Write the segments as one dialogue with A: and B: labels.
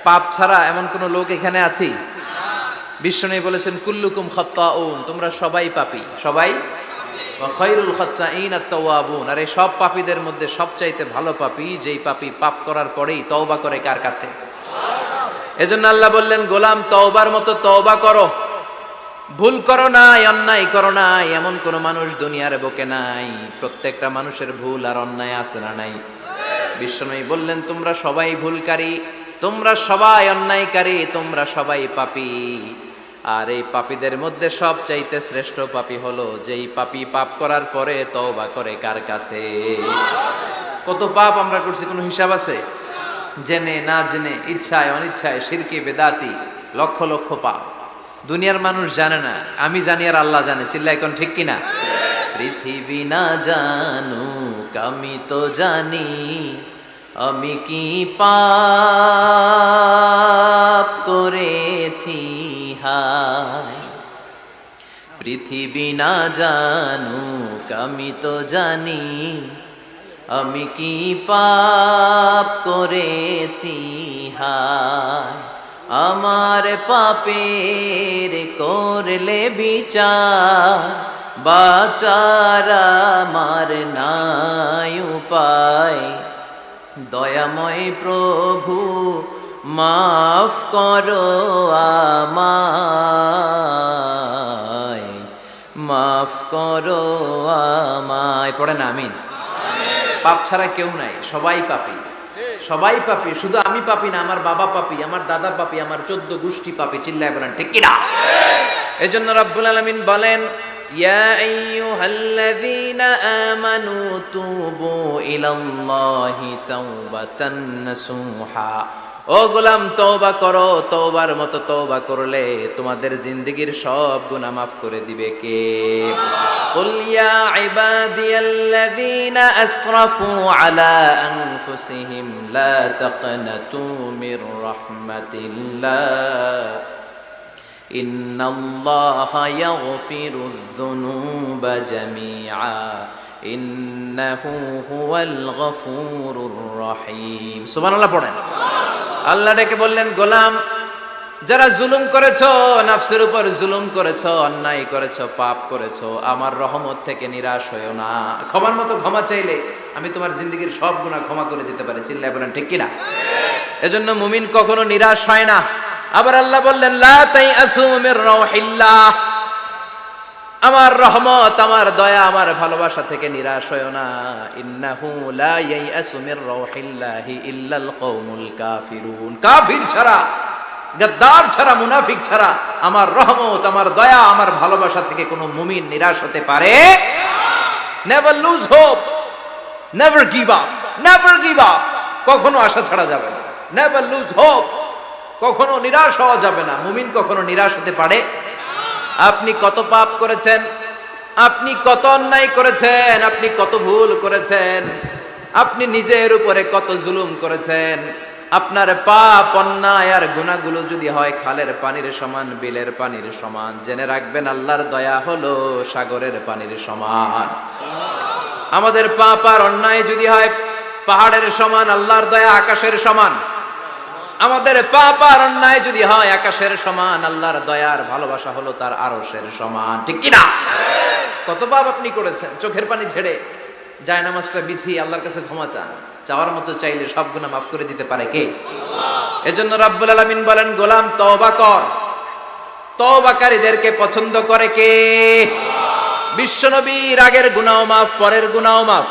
A: পাপ ছাড়া এমন কোন লোক এখানে আছি? বিশ্বনবী বলেছেন কুল্লুকুম খাত্তাউন, তোমরা সবাই পাপী, সবাই। ওয়া খায়রুল খাত্তাইন আত-তাওয়াবুন, আর এই সব পাপীদের মধ্যে সবচাইতে ভালো পাপী যেই পাপী পাপ করার পরেই তওবা করে। কার কাছে? এজন্য আল্লাহ বললেন, গোলাম তওবার মতো তওবা করো, ভুল করো নাই, অন্যায় করো নাই, এমন কোন মানুষ দুনিয়ার বুকে নাই। প্রত্যেকটা মানুষের ভুল আর অন্যায় আছে না নাই? বিশ্বনবী বললেন, তোমরা সবাই ভুলকারী, তোমরা সবাই অন্যায়কারী, তোমরা সবাই পাপী। আর এই পাপীদের মধ্যে সবচাইতে শ্রেষ্ঠ পাপী হলো যেই পাপী পাপ করার পরে তওবা করে। কার কাছে? কত পাপ আমরা করছি, কোনো হিসাব আছে? জেনে না জেনে, ইচ্ছায় অনিচ্ছায়, শিরকে বেদাতি, লক্ষ লক্ষ পাপ। দুনিয়ার মানুষ জানে না, আমি জানি আর আল্লাহ জানে। চিল্লা এখন ঠিক কিনা? পৃথিবী না জানুক আমি তো জানি, আমি কি পাপ করেছি হায়। পৃথিবী না জানুক আমি তো জানি, আমি কি পাপ করেছি হায়। আমার পাপের করলে বিচার, বাঁচার আমার নাই উপায়। দয়াময় প্রভু মাফ করো আমায়, মাফ করো আমায়। পড়েন আমিন। পাপ ছাড়া কেউ নাই, সবাই পাপী, সবাই পাপী। শুধু আমি পাপী না, আমার বাবা পাপী, আমার দাদা পাপী, আমার 14 গোষ্ঠী পাপী। চিল্লায় বলেন ঠিক কিনা? এজন্য রব্বুল আলামিন বলেন, ইয়া আইয়ুহাল্লাযীনা আমানু তুবু ইলাল্লাহি তাওবাতান নাসুহা। ও গোলাম তওবা করো, তওবার মতো তওবা করলে তোমাদের জিন্দেগীর সব গুনাহ মাফ করে দিবে কে? কুল ইয়া ইবাদিয়াল্লাযীনা আসরাফু আলা আনফুসিহিম লা তাকনাতু মির রাহমাতিল্লাহ ইন্নাল্লাহা ইয়াগফিরুয যুনুবা জামিআ ইন্নাহু হুয়াল গফুরুর রহিম। সুবহানাল্লাহ পড়েন। আল্লাহ ডেকে বললেন, গোলাম যারা জুলুম করেছো, নফসের উপর জুলুম করেছো, অন্যায় করেছো, পাপ করেছো, আমার রহমত থেকে নিরাশ হয়ো না। ক্ষমার মতো ক্ষমা চাইলে আমি তোমার জিন্দেগীর সব গুনাহ ক্ষমা করে দিতে পারি। চিল্লায় বলেন ঠিক কিনা? এজন্য মুমিন কখনো নিরাশ হয় না। আবার আল্লাহ বললেন, লা তাইআসু মির রাউহিল্লাহ, আমার রহমত, আমার দয়া, আমার ভালোবাসা থেকে নিরাশ হয়ো না। ইন্নাহু লা ইয়াইআসু মির রাউহিল্লাহি ইল্লাল কওমুল কাফিরুন, কাফির ছাড়া, গাদ্দার ছাড়া, মুনাফিক ছাড়া আমার রহমত, আমার দয়া, আমার ভালোবাসা থেকে কোনো মুমিন নিরাশ হতে পারে না। Never lose hope, never give up, never give up, কখনো আশা ছাড়া যাবে না। নেভার লুজ হোপ, কখনো নিরাশ হওয়া যাবে না। মুমিন কখনো নিরাশ হতে পারে। আপনি কত পাপ করেছেন, আপনি কত অন্যায় করেছেন, আপনি কত ভুল করেছেন, আপনি নিজের উপরে কত জুলুম করেছেন। আপনার পাপ, অন্যায় আর গুনাহগুলো যদি হয় খালের পানির সমান, বিলের পানির সমান, জেনে রাখবেন আল্লাহর দয়া হলো সাগরের পানির সমান। আমাদের পাপ আর অন্যায় যদি হয় পাহাড়ের সমান, আল্লাহর দয়া আকাশের সমান। আমাদের পাপ আর অন্যায় যদি হয় আকাশের সমান, আল্লাহর দয়ার ভালোবাসা হলো তার আরশের সমান। ঠিক কিনা? কত পাপ আপনি করেছেন, চোখের পানি ছেড়ে জায়নামাজটা বিছিয়ে আল্লাহর কাছে ক্ষমা চান। চাওয়ার মতো চাইলে সব গুনাহ মাফ করে দিতে পারে কে? এজন্য রব্বুল আলামিন বলেন, গোলাম তওবা কর। তওবাকারীদেরকে পছন্দ করে কে? বিশ্বনবীর আগের গুনাহ মাফ, পরের গুনাহ মাফ।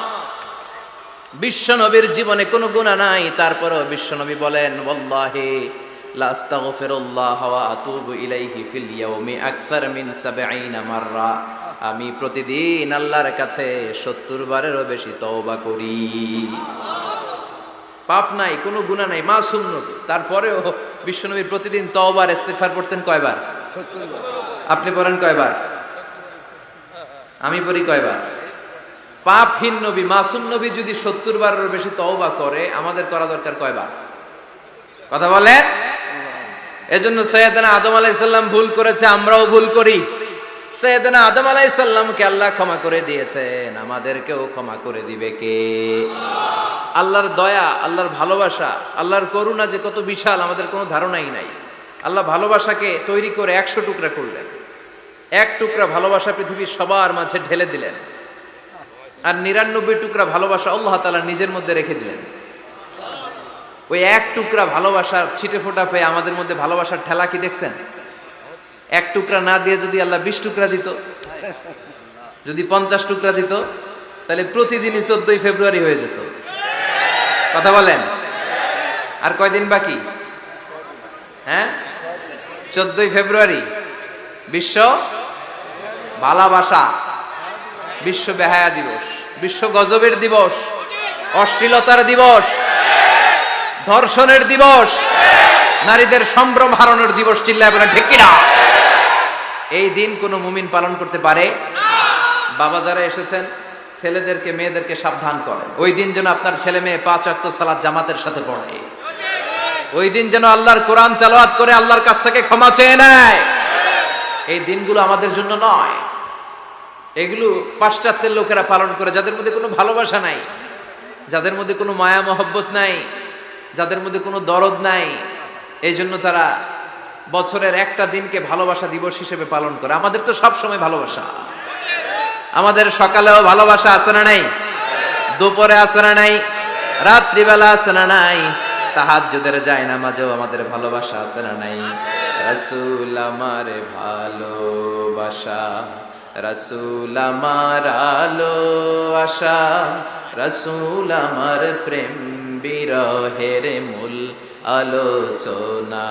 A: বিশ্বনবীর জীবনে কোনো গুনাহ নাই, তারপরেও বিশ্বনবী বলেন, ওয়াল্লাহি লা আস্তাগফিরুল্লাহ ওয়া আতুবু ইলাইহি ফিল ইয়াউমি আকসার মিন ৭০ মাররা। আমি প্রতিদিন আল্লাহর কাছে ৭০ বারেরও বেশি তওবা করি। পাপ নাই, কোনো গুনাহ নাই, মাসুম নবী, তারপরেও বিশ্বনবী প্রতিদিন তওবার ইস্তিগফার পড়তেন কয়বার? ৭০ বার। আপনি পড়েন কয়বার? আমি পড়ি কয়বার? পাপহীন নবী, মাসুম নবী যদি ৭০ বারেরও বেশি তওবা করে, আমাদের করা দরকার কয়বার? কথা বলেন। এজন্য সাইয়েদনা আদম আলাইহিস সালাম ভুল করেছে, আমরাও ভুল করি। সাইয়েদনা আদম আলাইহিস সালামকে আল্লাহ ক্ষমা করে দিয়েছেন, আমাদেরকেও ক্ষমা করে দিবে কে? আল্লাহর দয়া, আল্লাহর ভালোবাসা, আল্লাহর করুণা যে কত বিশাল আমাদের কোনো ধারণাই নাই। আল্লাহ ভালোবাসাকে তৈরি করে 100 টুকরা করলেন। এক টুকরা ভালোবাসা পৃথিবীর সবার মাঝে ঢেলে দিলেন, আর 99 টুকরা ভালোবাসা আল্লাহ তাআলা নিজের মধ্যে রেখে দিলেন। ওই এক টুকরা ভালোবাসার ছিটে ফোটা পেয়ে আমাদের মধ্যে ভালোবাসার ঠেলা কি দেখছেন? এক টুকরা না দিয়ে যদি আল্লাহ 20 টুকরা দিত, যদি 50 টুকরা দিত, তাহলে প্রতিদিনই 14 ফেব্রুয়ারি হয়ে যেত। কথা বলেন, আর কয়দিন বাকি? হ্যাঁ, 14 ফেব্রুয়ারি বিশ্ব ভালোবাসা, বিশ্ব বেহায়া দিবস, বিশ্ব গজবের দিবস, অশ্লীলতার দিবস, ধর্ষণের দিবস, নারীদের সম্ভ্রম হারানোর দিবস। চিল্লায় বলেন ঠিক কিনা? এই দিন কোন মুমিন পালন করতে পারে? বাবা যারা এসেছেন, ছেলেদেরকে মেয়েদেরকে সাবধান করেন। ওই দিন যেন আপনার ছেলে মেয়ে 5 ওয়াক্ত সালাত জামাতের সাথে পড়ে। ওই দিন যেন আল্লাহর কোরআন তেলাওয়াত করে আল্লাহর কাছ থেকে ক্ষমা চেয়ে নেয়। এই দিনগুলো আমাদের জন্য নয়, এগুলো পাশ্চাত্যের লোকেরা পালন করে, যাদের মধ্যে কোনো ভালোবাসা নাই, যাদের মধ্যে কোনো মায়া মহব্বত নাই, যাদের মধ্যে কোনো দরদ নাই। এই জন্য তারা বছরের একটা দিনকে ভালোবাসা দিবস হিসেবে পালন করে। আমাদের তো সব সময় ভালোবাসা, আমাদের সকালেও ভালোবাসা আছে না নাই? দুপুরে আছে না নাই? রাত্রিবেলা আছে না নাই? তাহাজ্জুদের জায়নামাজেও আমাদের ভালোবাসা আছে না নাই? রাসূল আমার ভালোবাসা, রাসূল আমার আলো আশা, রাসূল আমার প্রেম বিরহের মূল আলোচনা,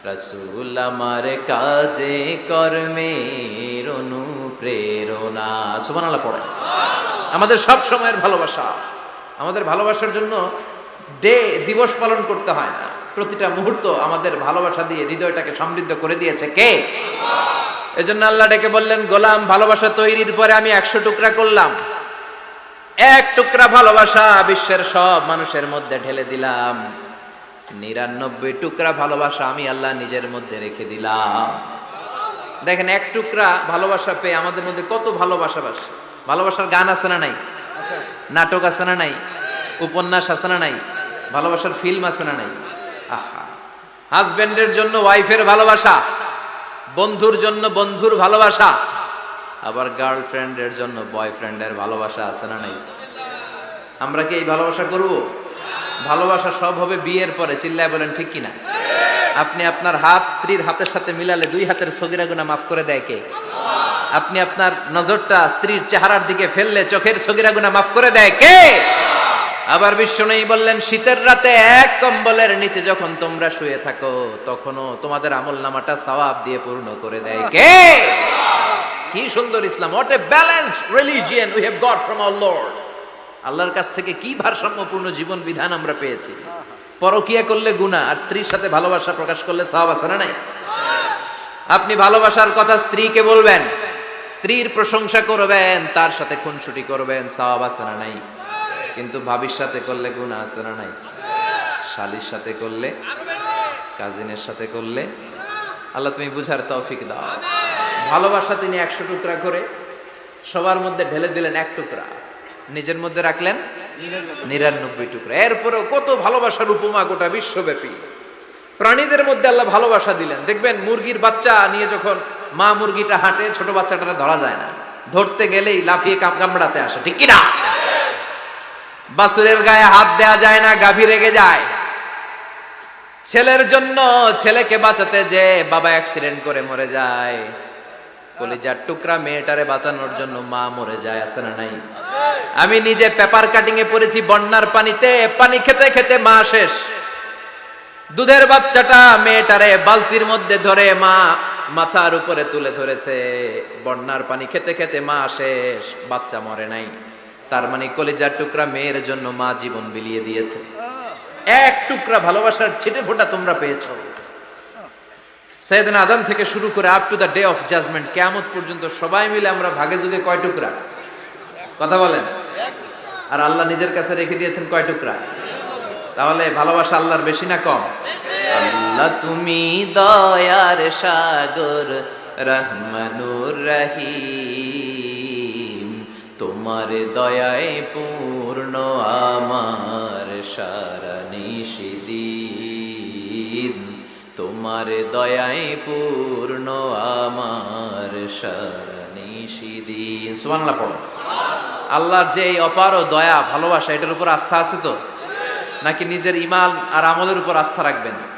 A: রাসূল আমার কাজে কর্মের অনুপ্রেরণা। সুবহানাল্লাহ পড়ে। আমাদের সব সময়ের ভালোবাসা, আমাদের ভালোবাসার জন্য দিবস পালন করতে হয় না। প্রতিটা মুহূর্ত আমাদের ভালোবাসা দিয়ে হৃদয়টাকে সমৃদ্ধ করে দিয়েছে কে? এজন্য আল্লাহ ডেকে বললেন, গোলাম ভালোবাসা তৈরির পরে আমি 100 টুকরা করলাম। এক টুকরা ভালোবাসা বিশ্বের সব মানুষের মধ্যে ঢেলে দিলাম। 99 টুকরা ভালোবাসা আমি আল্লাহ নিজের মধ্যে রেখে দিলাম। দেখেন, এক টুকরা ভালোবাসা পেয়ে আমাদের মধ্যে কত ভালোবাসা। ভালোবাসার গান আছে না নাই? নাটক আছে না নাই? উপন্যাস আছে না নাই? ভালোবাসার ফিল্ম আছে না নাই? আহা, হাজবেন্ডের জন্য ওয়াইফের ভালোবাসা, বন্ধুর জন্য বন্ধুর ভালোবাসা, আবার গার্লফ্রেন্ডের জন্য বয়ফ্রেন্ডের ভালোবাসা আছে না নাই? আমরা কি এই ভালোবাসা করব? ভালোবাসা সব হবে বিয়ের পরে। চিল্লায় বলেন ঠিক কিনা? আপনি আপনার হাত স্ত্রীর হাতের সাথে মিলালে 2 হাতের সগীরা গুনাহ মাফ করে দেয় কে? আপনি আপনার নজরটা স্ত্রীর চেহারার দিকে ফেললে চোখের সগীরা গুনাহ মাফ করে দেয় কে? আবার বিশ্বনবী বললেন, শীতের রাতে এক কম্বলের নিচে যখন তোমরা শুয়ে থাকো, তখনও তোমাদের আমলনামাটা সওয়াব দিয়ে পূর্ণ করে দেয় কে? কি সুন্দর Islam! What a balanced religion we have got from our lord. আল্লাহর কাছ থেকে কি ভারসাম্যপূর্ণ জীবন বিধান আমরা পেয়েছি। পরকিয়া করলে গুনাহ, আর স্ত্রীর সাথে ভালোবাসা প্রকাশ করলে সওয়াব আছে না নাই? আপনি ভালোবাসার কথা স্ত্রীকে বলবেন, স্ত্রীর প্রশংসা করবেন, তার সাথে খুনসুটি করবেন, সওয়াব আছে না নাই? কিন্তু ভাবির সাথে করলে গুনাহ আছে না নাই? শালীর সাথে করলে, কাজিনের সাথে করলে। আল্লাহ তুমি বুঝার তৌফিক দাও। ভালোবাসা তিনি 100 টুকরা করে সবার মধ্যে ঢেলে দিলেন, এক টুকরা নিজের মধ্যে রাখলেন 99 টুকরা। এরপরেও কত ভালোবাসার উপমা গোটা বিশ্বব্যাপী। প্রাণীদের মধ্যে আল্লাহ ভালোবাসা দিলেন। দেখবেন, মুরগির বাচ্চা নিয়ে যখন মা মুরগিটা হাঁটে, ছোট বাচ্চাটা ধরা যায় না, ধরতে গেলেই লাফিয়ে কামড়াতে আসে, ঠিক কিনা? বাছুরের গায়ে হাত দেয়া যায় না, গাভী রেগে যায়। ছেলের জন্য ছেলেকে বাঁচাতে যে বাবা অ্যাক্সিডেন্ট করে মরে যায়, কলিজার টুকরা মেয়েটারে বাঁচানোর জন্য মা মরে যায়, আছে না নাই? আমি নিজে পেপার কাটিং এ পড়েছি, বন্যার পানিতে পানি খেতে খেতে মা শেষ। দুধের বাচ্চাটা মেয়েটারে বালতির মধ্যে ধরে মা মাথার উপরে তুলে ধরেছে, বন্যার পানি খেতে খেতে মা শেষ, বাচ্চা মরে নাই। তার মানে কলিজার টুকরা মেয়ের জন্য মা জীবন বিলিয়ে দিয়েছে। এক টুকরা ভালোবাসার ছিটে ফোঁটা তোমরা পেয়েছো। সাইয়েদনা আদম থেকে শুরু করে up to the day of judgement, কিয়ামত পর্যন্ত সবাই মিলে আমরা ভাগে যুগে কয় টুকরা? কথা বলেন। আর আল্লাহ নিজের কাছে রেখে দিয়েছেন কয় টুকরা? তাহলে ভালোবাসা আল্লাহর বেশি না কম? আল্লাহ তুমি দয়ার সাগর, রহমানুর রহিম, তোমার দয়ায় পূর্ণ পূর্ণ আমার সারা নিশিদিন, তোমার দয়ায় পূর্ণ আমার সারা নিশিদিন। সুবহানাল্লাহ পড়ো। আল্লাহর যে এই অপার ও দয়া ভালোবাসা, এটার উপর আস্থা আছে তো, নাকি নিজের ঈমান আর আমলের উপর আস্থা রাখবেন?